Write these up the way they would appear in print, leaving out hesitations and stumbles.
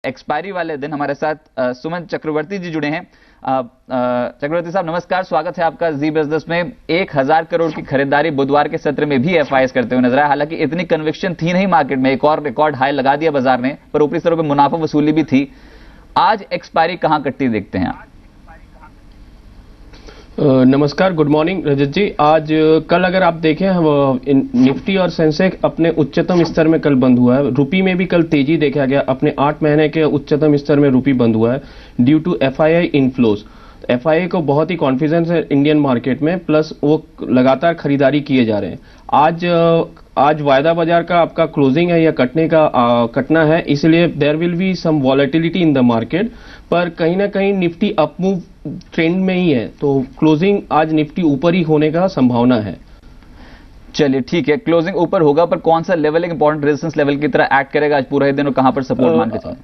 Expiry वाले दिन हमारे साथ सुमन चक्रवर्ती जी जुड़े हैं। चक्रवर्ती साहब नमस्कार, स्वागत है आपका जी बिजनेस में। 1000 करोड़ की खरीदारी बुधवार के सत्र में भी एफआईएस करते हुए नजर आया। हालांकि इतनी कन्विक्शन थी नहीं मार्केट में, एक और रिकॉर्ड हाई लगा दिया बाजार ने, पर ऊपरी स्तरों पर मुनाफा वसूली भी थी। आज एक्सपायरी कहां कटती देखते हैं आप? नमस्कार, गुड मॉर्निंग रजत जी। आज कल अगर आप देखें निफ्टी और सेंसेक्स अपने उच्चतम स्तर में कल बंद हुआ है। रुपी में भी कल तेजी देखा गया, अपने 8 महीने के उच्चतम स्तर में रुपी बंद हुआ है due to FII inflows. FII को बहुत ही कॉन्फिडेंस है इंडियन मार्केट में, प्लस वो लगातार खरीदारी किए जा रहे हैं। आज वायदा बाजार का आपका क्लोजिंग है या कटना है, इसलिए there will be some volatility in the market, पर कहीं ना कहीं निफ्टी अपमूव ट्रेंड में ही है, तो क्लोजिंग आज निफ्टी ऊपर ही होने का संभावना है। चलिए ठीक है, क्लोजिंग ऊपर होगा, पर कौन सा लेवल एक इंपॉर्टेंट रेजिस्टेंस लेवल की तरह एक्ट करेगा आज पूरा ही दिन, और कहां पर सपोर्ट मान के चलें?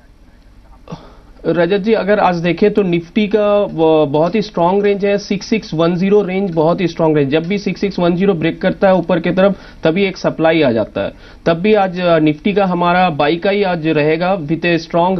रजत जी, अगर आज देखें तो निफ्टी का बहुत ही स्ट्रांग रेंज है 6610 रेंज, बहुत ही स्ट्रांग रेंज। जब भी 6610 ब्रेक करता है ऊपर की तरफ, तभी एक सप्लाई आ जाता है। तब भी आज निफ्टी का हमारा बाई का ही आज रहेगा with a strong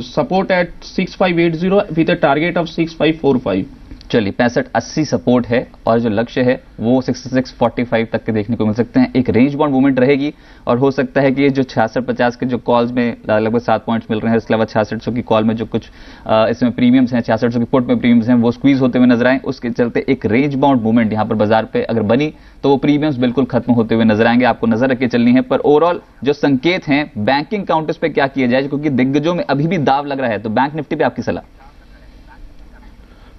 support at 6580 with A target of 6545। चलिए 6580 सपोर्ट है और जो लक्ष्य है वो 6645 तक के देखने को मिल सकते हैं। एक रेंज बाउंड मूवमेंट रहेगी और हो सकता है कि ये जो 6650 के जो कॉल्स में लगभग 7 पॉइंट्स मिल रहे हैं, इसके अलावा 6600 की कॉल में जो कुछ इसमें प्रीमियम्स हैं, 6600 की पुट में प्रीमियम्स हैं, वो स्क्वीज होते हुए नजर आए। उसके चलते एक रेंज बाउंड मूवमेंट यहां पर बाजार पे अगर बनी तो वो प्रीमियम्स बिल्कुल खत्म होते हुए नजर आएंगे, आपको नजर रख के चलनी है। पर ओवरऑल जो संकेत हैं बैंकिंग काउंटर्स पे क्या किया जाए, क्योंकि दिग्गजों में अभी भी दाव लग रहा है, तो बैंक निफ्टी पे आपकी सलाह?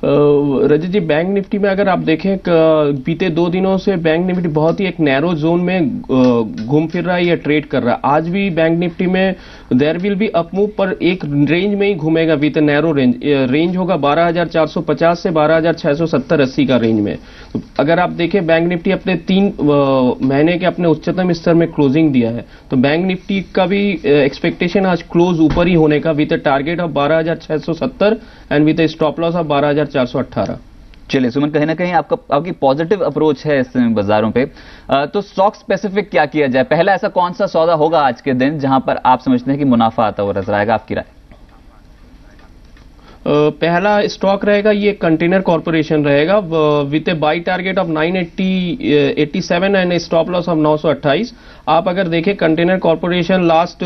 रजत जी, बैंक निफ्टी में अगर आप देखें बीते 2 दिनों से बैंक निफ्टी बहुत ही एक नैरो जोन में घूम फिर रहा है या ट्रेड कर रहा है। आज भी बैंक निफ्टी में there will be up move, पर एक रेंज में ही घूमेगा विद नैरो रेंज होगा 12450 से 12670-80 का रेंज में। तो अगर आप देखें बैंक निफ्टी अपने 3 महीने के अपने उच्चतम स्तर में क्लोजिंग दिया है, तो बैंक निफ्टी का भी एक्सपेक्टेशन आज क्लोज ऊपर ही होने का with target of 12670 and with stop loss of 12418। चलिए सुमन, कहीं ना कहीं आपकी पॉजिटिव अप्रोच है इस बाजारों पे, तो स्टॉक स्पेसिफिक क्या किया जाए? पहला ऐसा कौन सा सौदा होगा आज के दिन जहां पर आप समझते हैं कि मुनाफा आता हुआ नजर आएगा, आपकी राय? पहला स्टॉक रहेगा ये कंटेनर कॉर्पोरेशन रहेगा with A by target of 987 and stop loss of 928। आप अगर देखें container corporation last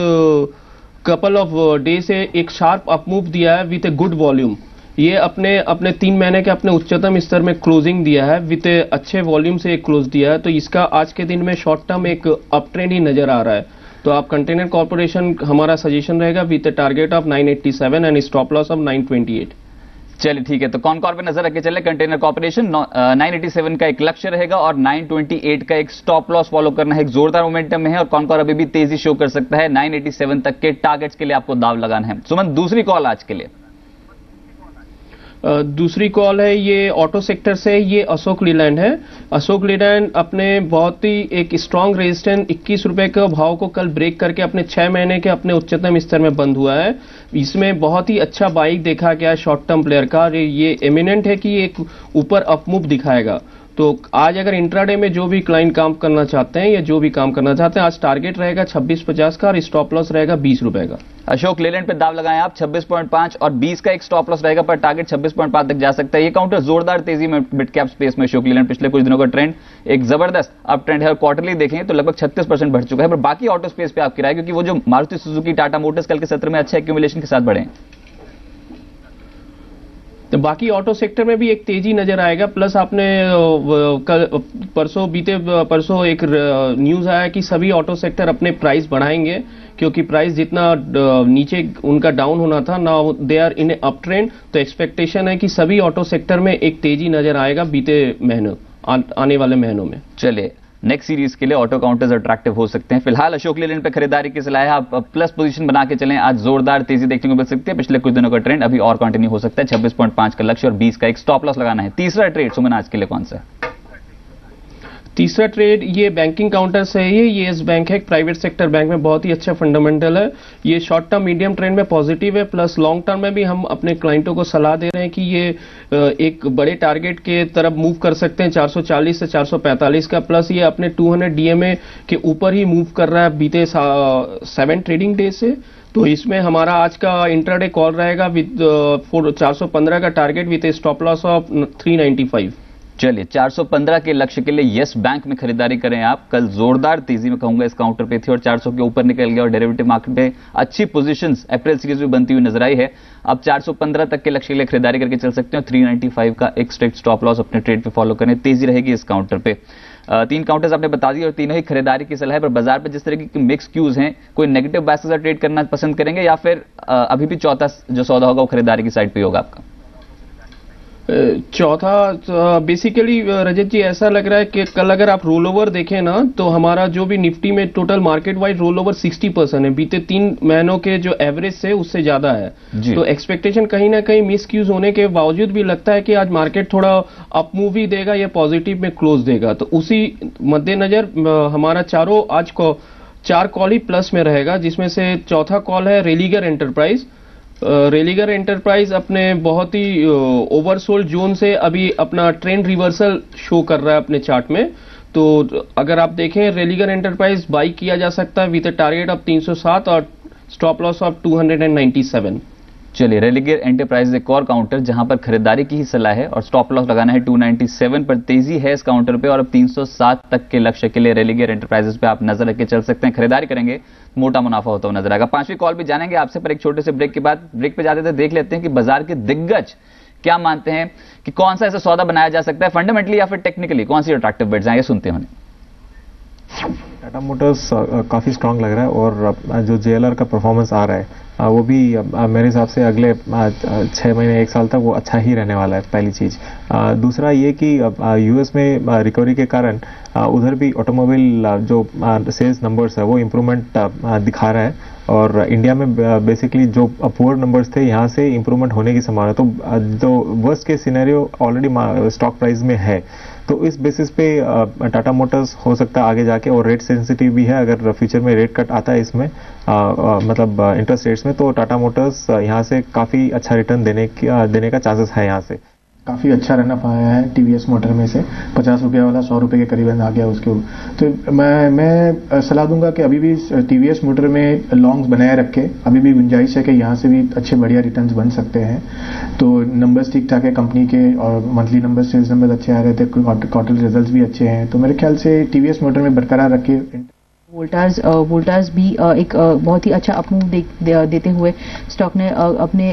couple of day से एक शार्प अपमूव दिया है विद ए गुड वॉल्यूम। ये अपने 3 महीने के अपने उच्चतम स्तर में क्लोजिंग दिया है विद अच्छे वॉल्यूम से एक क्लोज दिया है, तो इसका आज के दिन में शॉर्ट टर्म एक अप ट्रेंड ही नजर आ रहा है। तो आप कंटेनर कॉर्पोरेशन हमारा सजेशन रहेगा with target of 987 and stop loss of 928। चलिए ठीक है, तो कौन पे नजर रख के चले? कंटेनर कॉर्पोरेशन 987 का एक लक्ष्य रहेगा और 928 का एक स्टॉप लॉस फॉलो करना है। एक जोरदार मोमेंटम में है और कौन अभी भी तेजी शो कर सकता है। 987 तक के टारगेट्स के लिए आपको दाव लगाना है। सुमन, दूसरी कॉल आज के लिए? दूसरी कॉल है ये ऑटो सेक्टर से, ये अशोक लीलैंड है। अशोक लीलैंड अपने बहुत ही एक स्ट्रांग रेजिस्टेंस 21 रुपए के भाव को कल ब्रेक करके अपने 6 महीने के अपने उच्चतम स्तर में बंद हुआ है। इसमें बहुत ही अच्छा बाइक देखा गया शॉर्ट टर्म प्लेयर का, ये एमिनेंट है कि एक ऊपर अपमूव दिखाएगा। तो आज अगर इंट्राडे में जो भी क्लाइंट काम करना चाहते हैं या जो भी काम करना चाहते हैं, आज टारगेट रहेगा 2650 का और स्टॉप लॉस रहेगा 20 रुपए का। अशोक लेलैंड पे दाव लगाएं आप 26.5 और 20 का एक स्टॉप लॉस रहेगा, पर टारगेट 26.5 तक जा सकता है। ये काउंटर जोरदार तेजी में मिड कैप स्पेस में अशोक लेलैंड पिछले कुछ दिनों का ट्रेंड एक जबरदस्त अप ट्रेंड है और क्वार्टरली देखें तो लगभग 36% बढ़ चुका है। पर बाकी ऑटो स्पेस पे आपकी राय, क्योंकि वो जो मारुति सुजुकी टाटा मोटर्स कल के सत्र में अच्छे एक्यूमुलेशन के साथ बढ़े, तो बाकी ऑटो सेक्टर में भी एक तेजी नजर आएगा। प्लस आपने परसों एक न्यूज आया कि सभी ऑटो सेक्टर अपने प्राइस बढ़ाएंगे, क्योंकि प्राइस जितना नीचे उनका डाउन होना था, now they are in up trend. तो एक्सपेक्टेशन है कि सभी ऑटो सेक्टर में एक तेजी नजर आएगा बीते महीनों आने वाले महीनों में। चलिए नेक्स्ट सीरीज के लिए ऑटो काउंटर्स अट्रैक्टिव हो सकते हैं। फिलहाल अशोक लेलैंड पे खरीदारी की सलाह है, आप प्लस पोजीशन बना के चलें। आज जोरदार तेजी देखने को मिल सकती है, पिछले कुछ दिनों का ट्रेंड अभी और कंटिन्यू हो सकता है। 26.5 का लक्ष्य और 20 का एक स्टॉप लॉस लगाना है। तीसरा ट्रेड सुमन आज के लिए कौन सा है? तीसरा ट्रेड ये बैंकिंग काउंटर से है। ये येस बैंक है, प्राइवेट सेक्टर बैंक में बहुत ही अच्छा फंडामेंटल है। ये शॉर्ट टर्म मीडियम ट्रेंड में पॉजिटिव है, प्लस लॉन्ग टर्म में भी हम अपने क्लाइंटों को सलाह दे रहे हैं कि ये एक बड़े टारगेट के तरफ मूव कर सकते हैं 440 से 445 का। प्लस ये अपने 200 डीएमए के ऊपर ही मूव कर रहा है बीते 7 ट्रेडिंग डे से। तो इसमें हमारा आज का इंट्राडे कॉल रहेगा विद 415 का target with A stop loss of 395। चलिए 415 के लक्ष्य के लिए यस बैंक में खरीदारी करें आप। कल जोरदार तेजी में कहूंगा इस काउंटर पे थी और 400 के ऊपर निकल गया और डेरिवेटिव मार्केट में अच्छी पोजीशंस अप्रैल सीरीज में बनती हुई नजर आई है। अब 415 तक के लक्ष्य के लिए खरीदारी करके चल सकते हैं। 395 का एक स्ट्रिक्ट स्टॉप लॉस अपने ट्रेड पे फॉलो करें, तेजी रहेगी इस काउंटर पे। 3 काउंटर्स आपने बता दिए और तीनों ही खरीदारी की सलाह है। पर बाजार पे जिस तरह की मिक्स क्यूज हैं, कोई नेगेटिव बायस के साथ ट्रेड करना पसंद करेंगे या फिर अभी भी चौथा जो सौदा होगा वो खरीदारी की साइड पे होगा आपका? चौथा बेसिकली रजत जी ऐसा लग रहा है कि कल अगर आप रोल ओवर देखें ना तो हमारा जो भी निफ्टी में total market wide roll over 60% है। बीते 3 महीनों के जो एवरेज से उससे ज्यादा है। तो एक्सपेक्टेशन कहीं ना कहीं मिस क्यूज होने के बावजूद भी लगता है कि आज मार्केट थोड़ा अप मूव ही देगा या पॉजिटिव में क्लोज देगा। तो उसी मद्देनजर हमारा चारों आज को 4 कॉल ही प्लस में रहेगा, जिसमें से चौथा कॉल है रेलिगर एंटरप्राइज। रेलिगर एंटरप्राइज अपने बहुत ही ओवरसोल्ड जोन से अभी अपना ट्रेंड रिवर्सल शो कर रहा है अपने चार्ट में। तो अगर आप देखें रेलिगर एंटरप्राइज बाई किया जा सकता है विद अ टारगेट ऑफ 307 और स्टॉप लॉस ऑफ 297। चलिए रेलिगर एंटरप्राइज एक और काउंटर जहां पर खरीदारी की ही सलाह है और स्टॉप लॉस लगाना है 297 पर। तेजी है इस काउंटर पे और अब 307 तक के लक्ष्य के लिए रेलिगर एंटरप्राइजेस पे आप नजर रख के चल सकते हैं। खरीदारी करेंगे मोटा मुनाफा होता हुआ नजर आएगा। 5वीं कॉल भी जानेंगे आपसे, पर एक छोटे से ब्रेक के बाद। ब्रेक पे जाते थे देख लेते हैं कि बाजार के दिग्गज क्या मानते हैं कि कौन सा ऐसा सौदा बनाया जा सकता है फंडामेंटली या फिर टेक्निकली, कौन सी अट्रैक्टिव बेट्स हैं, ये सुनते हैं। टाटा मोटर्स काफ़ी स्ट्रांग लग रहा है और जो JLR का परफॉर्मेंस आ रहा है वो भी मेरे हिसाब से अगले 6 महीने 1 साल तक वो अच्छा ही रहने वाला है, पहली चीज़। दूसरा ये कि US में रिकवरी के कारण उधर भी ऑटोमोबाइल जो सेल्स नंबर्स है वो इम्प्रूवमेंट दिखा रहा है और इंडिया में बेसिकली जो पुअर नंबर्स थे यहाँ से इम्प्रूवमेंट होने की संभावना। तो जो वर्स्ट के सिनेरियो ऑलरेडी स्टॉक प्राइस में है, तो इस बेसिस पे टाटा मोटर्स हो सकता है आगे जाके, और रेट सेंसिटिव भी है। अगर फ्यूचर में रेट कट आता है इसमें मतलब इंटरेस्ट रेट्स में, तो टाटा मोटर्स यहाँ से काफ़ी अच्छा रिटर्न देने का चांसेस है। यहाँ से काफ़ी अच्छा रनअप आया है TVS मोटर में से 50 रुपये वाला 100 रुपये के करीबन आ गया उसके। तो मैं सलाह दूंगा कि अभी भी TVS मोटर में लॉन्ग्स बनाए रखे, अभी भी गुंजाइश है कि यहाँ से भी अच्छे बढ़िया रिटर्न्स बन सकते हैं। तो नंबर्स ठीक ठाक है कंपनी के और मंथली नंबर सेल्स नंबर अच्छे आ रहे थे, क्वार्टर रिजल्ट्स भी अच्छे हैं। तो मेरे ख्याल से TVS मोटर में बरकरार रखे। वोल्टास भी एक बहुत ही अच्छा अपमूव देते हुए स्टॉक ने अपने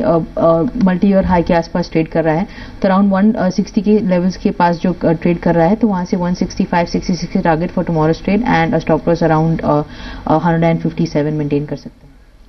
मल्टी ईयर हाई के आसपास ट्रेड कर रहा है। तो अराउंड 160 के लेवल्स के पास जो ट्रेड कर रहा है, तो वहां से 165-66 के target for tomorrow's trade and stop loss around 157 maintain कर सकते हैं।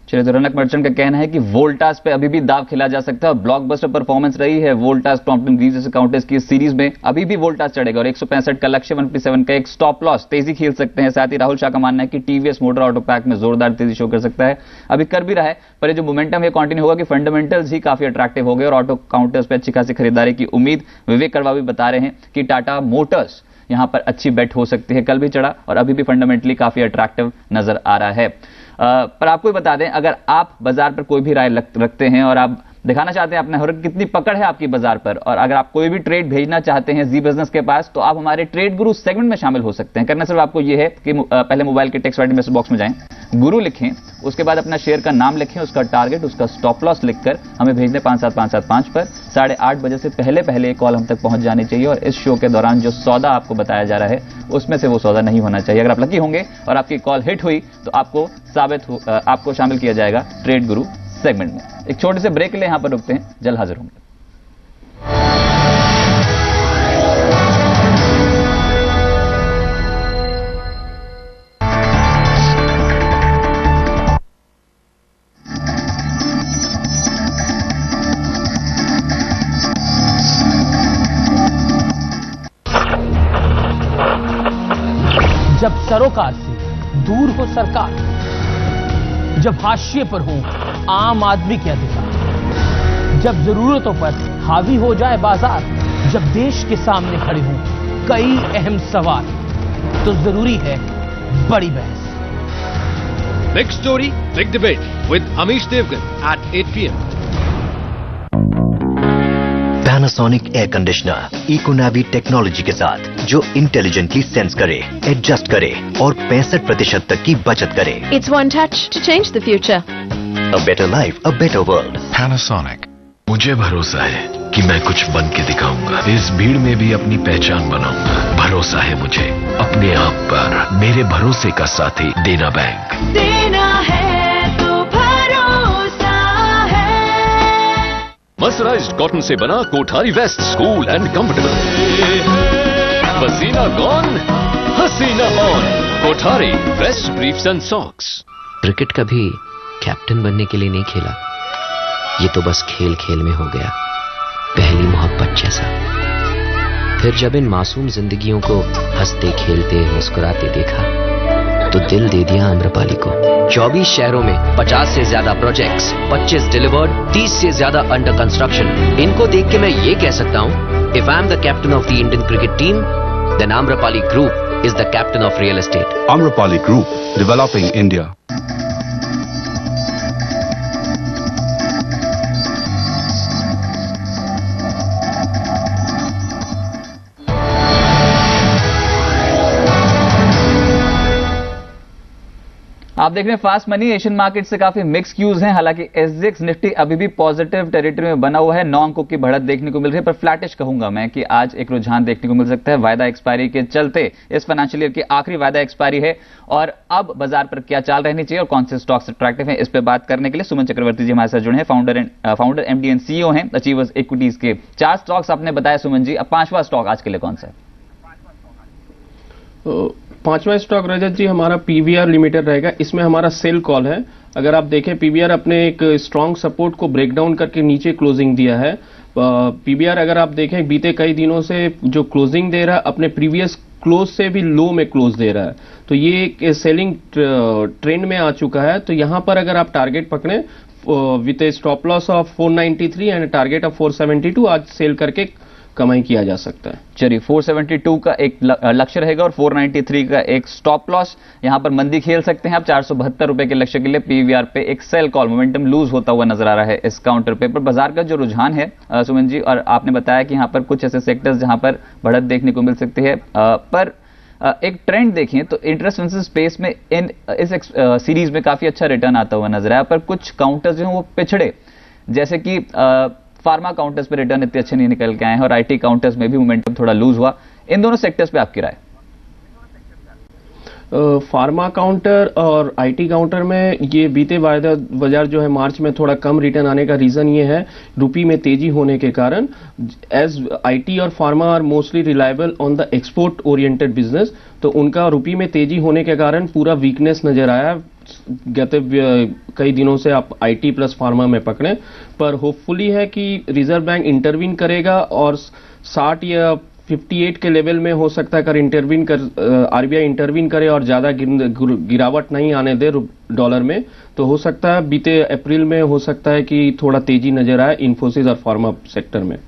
चलिए, तो रौनक मर्चेंट का कहना है कि वोल्टास पे अभी भी दाव खेला जा सकता है और ब्लॉकबस्टर परफॉर्मेंस रही है वोल्टास टॉम्पटन ग्रीव्स जैसे काउंटर्स की सीरीज में। अभी भी वोल्टास चढ़ेगा और 165 का लक्ष्य, 157 का एक स्टॉप लॉस, तेजी खेल सकते हैं। साथ ही राहुल शाह का मानना है कि TVS मोटर ऑटो पैक में जोरदार तेजी शो कर सकता है, अभी कर भी रहा है, पर ये जो मोमेंटम है कंटिन्यू होगा कि फंडामेंटल्स ही काफी अट्रैक्टिव हो गए और ऑटो काउंटर्स पे अच्छी खासी खरीदारी की उम्मीद। विवेक करवा भी बता रहे हैं कि टाटा मोटर्स यहां पर अच्छी बेट हो सकती है। कल भी चढ़ा और अभी भी फंडामेंटली काफी अट्रैक्टिव नजर आ रहा है। पर आपको बता दें, अगर आप बाजार पर कोई भी राय रखते हैं और आप दिखाना चाहते हैं अपने हर कितनी पकड़ है आपकी बाजार पर, और अगर आप कोई भी ट्रेड भेजना चाहते हैं जी बिजनेस के पास, तो आप हमारे ट्रेड गुरु सेगमेंट में शामिल हो सकते हैं। करना सिर्फ आपको यह है कि पहले मोबाइल के टेक्स्ट मैसेज बॉक्स में जाएं, गुरु लिखें, उसके बाद अपना शेयर का नाम लिखें, उसका टारगेट, उसका स्टॉप लॉस लिखकर हमें भेज दें 57575 पर। 8:30 बजे से पहले कॉल हम तक पहुंच जानी चाहिए और इस शो के दौरान जो सौदा आपको बताया जा रहा है उसमें से वो सौदा नहीं होना चाहिए। अगर आप लकी होंगे और आपकी कॉल हिट हुई तो आपको शामिल किया जाएगा ट्रेड गुरु सेगमेंट में। एक छोटे से ब्रेक के लिए यहां पर रुकते हैं, जल्द हाजिर होंगे। जब सरोकार से दूर हो सरकार, जब हाशिए पर हो आम आदमी के अधिकार, जब जरूरतों पर हावी हो जाए बाजार, जब देश के सामने खड़े हों कई अहम सवाल, तो जरूरी है बड़ी बहस। Big story big debate with Amish Devgan at 8 PM। Panasonic air conditioner Econavi technology के साथ जो इंटेलिजेंटली सेंस करे, एडजस्ट करे और 65% तक की बचत करे। It's one touch to change the future. A better life, a better world. Panasonic, मुझे भरोसा है कि मैं कुछ बन के दिखाऊंगा। इस भीड़ में भी अपनी पहचान बनाऊंगा। भरोसा है मुझे अपने आप पर। मेरे भरोसे का साथी देना बैंक। देना है तो भरोसा है। मर्सराइज्ड कॉटन से बना Kothari vest, cool and comfortable. पसीना गॉन, हसीना on. Kothari vest briefs and socks. Cricket कभी कैप्टन बनने के लिए नहीं खेला, ये तो बस खेल खेल में हो गया, पहली मोहब्बत जैसा। फिर जब इन मासूम जिंदगियों को हंसते खेलते मुस्कुराते देखा तो दिल दे दिया आम्रपाली को। 24 शहरों में 50 से ज्यादा प्रोजेक्ट्स, 25 डिलीवर्ड, 30 से ज्यादा अंडर कंस्ट्रक्शन। इनको देख के मैं ये कह सकता हूँ, if I am the captain of the Indian cricket team, then Amrapali Group is the captain of real estate. Amrapali Group, developing India. आप देख रहे हैं फास्ट मनी। एशियन मार्केट से काफी मिक्स क्यूज हैं। हालांकि एसजीएक्स निफ्टी अभी भी पॉजिटिव टेरिटरी में बना हुआ है। 9 अंकों की बढ़त देखने को मिल रही है, पर फ्लैटिश कहूंगा मैं कि आज एक रुझान देखने को मिल सकता है। वायदा एक्सपायरी के चलते इस फाइनेंशियल ईयर की आखिरी वायदा एक्सपायरी है और अब बाजार पर क्या चाल रहनी चाहिए और कौन से स्टॉक्स अट्रैक्टिव हैं, इस पर बात करने के लिए सुमन चक्रवर्ती जी हमारे साथ जुड़े हैं। फाउंडर एमडी एंड सीईओ हैं अचीवर्स इक्विटीज के। 4 स्टॉक्स आपने बताया सुमन जी, अब 5वां स्टॉक आज के लिए कौन सा है? 5वां स्टॉक रजत जी हमारा पीवीआर लिमिटेड रहेगा। इसमें हमारा सेल कॉल है। अगर आप देखें पीवीआर अपने एक स्ट्रांग सपोर्ट को ब्रेक डाउन करके नीचे क्लोजिंग दिया है। पीवीआर अगर आप देखें बीते कई दिनों से जो क्लोजिंग दे रहा है अपने प्रीवियस क्लोज से भी लो में क्लोज दे रहा है, तो ये एक सेलिंग ट्रेंड में आ चुका है। तो यहां पर अगर आप टारगेट पकड़ें with A stop loss of 493 and target of 472, आज सेल करके कमाई किया जा सकता है। चलिए 472 का एक लक्ष्य रहेगा और 493 का एक स्टॉप लॉस। यहां पर मंदी खेल सकते हैं आप 472 रुपए के लक्ष्य के लिए। पीवीआर पे एक सेल कॉल, मोमेंटम लूज होता हुआ नजर आ रहा है इस काउंटर पे। पर बाजार का जो रुझान है सुमन जी, और आपने बताया कि यहां पर कुछ ऐसे सेक्टर्स जहां पर बढ़त देखने को मिल सकती है, पर एक ट्रेंड देखें तो इंटरेस्ट रेट स्पेस में इस सीरीज में काफी अच्छा रिटर्न आता हुआ नजर आया, पर कुछ काउंटर्स जो हैं वो पिछड़े, जैसे कि फार्मा काउंटर्स पे रिटर्न इतने अच्छे नहीं निकल के आए हैं और आईटी काउंटर्स में भी मोमेंटम थोड़ा लूज हुआ। इन दोनों सेक्टर्स पे आपकी राय? फार्मा काउंटर और आईटी काउंटर में ये बीते वायदा बाजार जो है मार्च में थोड़ा कम रिटर्न आने का रीजन ये है रुपी में तेजी होने के कारण। एज आईटी और pharma are mostly reliable on the export oriented business, तो उनका रुपी में तेजी होने के कारण पूरा वीकनेस नजर आया। गत कई दिनों से आप आईटी प्लस फार्मा में पकड़ें, पर होपफुली है कि रिजर्व बैंक इंटरवीन करेगा और 60 या 58 के लेवल में हो सकता है अगर आरबीआई इंटरवीन करे और ज्यादा गिरावट नहीं आने दे डॉलर में, तो हो सकता है बीते अप्रैल में हो सकता है कि थोड़ा तेजी नजर आए इन्फोसिस और फार्मा सेक्टर में।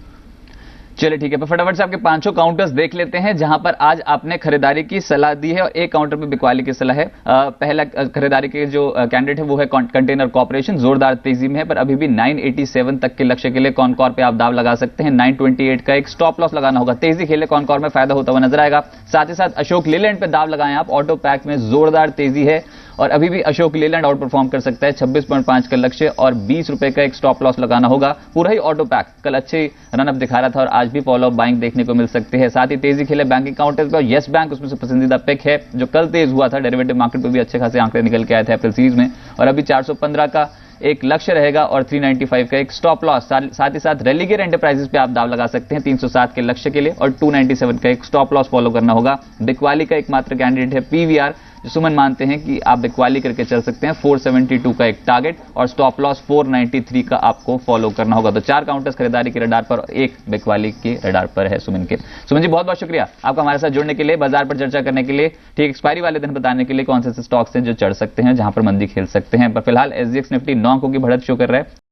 चलिए ठीक है, तो फटाफट से आपके 5 काउंटर्स देख लेते हैं जहां पर आज आपने खरीदारी की सलाह दी है और एक काउंटर पे बिकवाली की सलाह है। पहला खरीदारी के जो कैंडिडेट है वो है कंटेनर कॉर्पोरेशन, जोरदार तेजी में है पर अभी भी 987 तक के लक्ष्य के लिए कॉनकॉर पे आप दाव लगा सकते हैं। 928 का एक स्टॉप लॉस लगाना होगा। तेजी खेले कॉनकॉर में फायदा होता हुआ नजर आएगा। साथ ही साथ अशोक लेलैंड पे दाव लगाएं आप, ऑटो पैक में जोरदार तेजी है और अभी भी अशोक लेलैंड आउट परफॉर्म कर सकता है। 26.5 का लक्ष्य और 20 रुपए का एक स्टॉप लॉस लगाना होगा। पूरा ही ऑटो पैक कल अच्छे रनअप दिखा रहा था और आज भी फॉलो अप बाइंग देखने को मिल सकते हैं। साथ ही तेजी खेले बैंकिंग काउंटर्स पर येस बैंक उसमें से पसंदीदा पिक है जो कल तेज हुआ था। डेरिवेटिव मार्केट पर भी अच्छे खासे आंकड़े निकल के आए थे अप्रैल सीरीज में और अभी 415 का एक लक्ष्य रहेगा और 395 का एक स्टॉप लॉस। साथ ही साथ रेलिगेयर एंटरप्राइजेस पे आप दाव लगा सकते हैं 307 के लक्ष्य के लिए और 297 का एक स्टॉप लॉस फॉलो करना होगा। बिकवाली का एकमात्र कैंडिडेट है पीवीआर, जो सुमन मानते हैं कि आप बिकवाली करके चल सकते हैं। 472 का एक टारगेट और स्टॉप लॉस 493 का आपको फॉलो करना होगा। तो 4 काउंटर्स खरीदारी के रडार पर और एक बिकवाली के रडार पर है सुमन के। सुमन जी बहुत बहुत शुक्रिया आपका हमारे साथ जुड़ने के लिए, बाजार पर चर्चा करने के लिए, ठीक एक्सपायरी वाले दिन बताने के लिए कौन से स्टॉक्स हैं जो चढ़ सकते हैं, जहां पर मंदी खेल सकते हैं। पर फिलहाल एसजीएक्स निफ्टी 9 अंकों की बढ़त शो कर रहा है।